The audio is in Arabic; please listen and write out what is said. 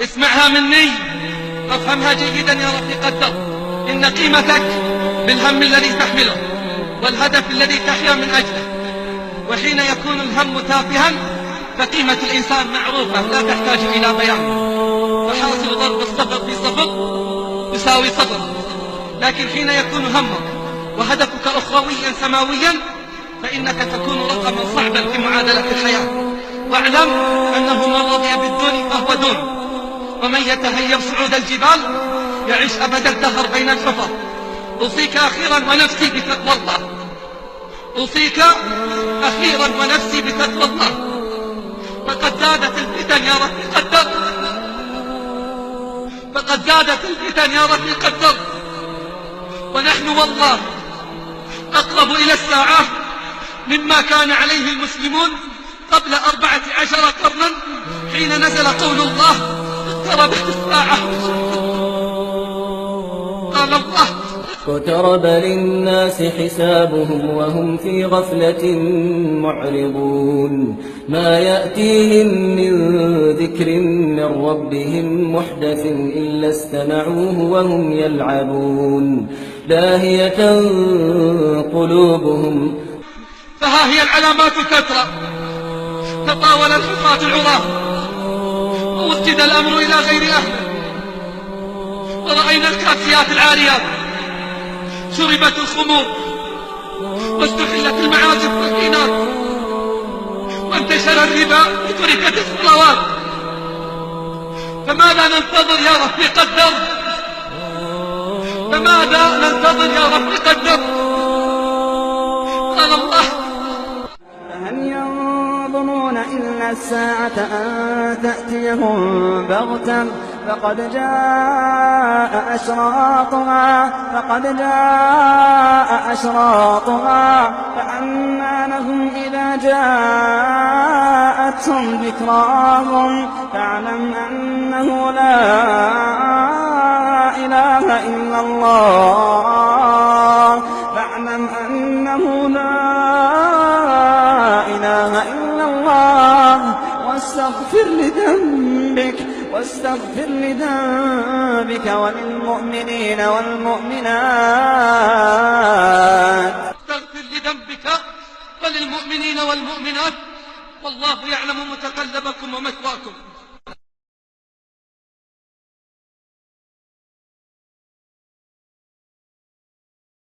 اسمعها مني، افهمها جيدا يا رفيق الدرب. إن قيمتك بالهم الذي تحمله والهدف الذي تحيا من أجله. وحين يكون الهم تافها فقيمة الإنسان معروفة لا تحتاج إلى بيان. فحاصل ضرب الصفر في صفر يساوي صفر. لكن حين يكون همك وهدفك أخرويا سماويا فإنك تكون رقما صعبا في معادلة الحياة. واعلم أنه من رضي بالدون فهو دون، ومن يتهيب صعود الجبال يعيش أبد الدهر بين الحفر. أوصيك أخيرا ونفسي بتقوى الله، أوصيك أخيرا ونفسي بتقوى الله. فقد زادت الفتن يا رفيق الدرب، فقد زادت الفتن يا رفيق الدرب، ونحن والله أقرب إلى الساعة مما كان عليه المسلمون قبل 14 قرنا حين نزل قول الله اقتربت الساعة. قال الله اقترب للناس حسابهم وهم في غفلة معرضون. ما يأتيهم من ذكر من ربهم محدث إلا استمعوه وهم يلعبون لاهية قلوبهم. فها هي العلامات كثرة، تطاول الحفاة العراة ووسد الأمر إلى غير أهله، ورأينا الكاسيات العاريات شربت الخمور واستحلت المعازف والكينات وانتشر الربا وتركت الصلوات. فماذا ننتظر يا رفيق الدرب؟ فماذا ننتظر يا رفيق الدرب؟ قال الله هل ينظرون إلا الساعة أن تأتيهم بغتة فقد جاء أشراطها فأنى لهم إذا جاءتهم ذكراهم. فاعلم أنه لا إله إلا الله، فاعلم أنه لا إله إلا الله، واستغفر لذنبك وللمؤمنين والمؤمنات. استغفر لذنبك وللمؤمنين والمؤمنات، والله يعلم متقلبكم ومثواكم.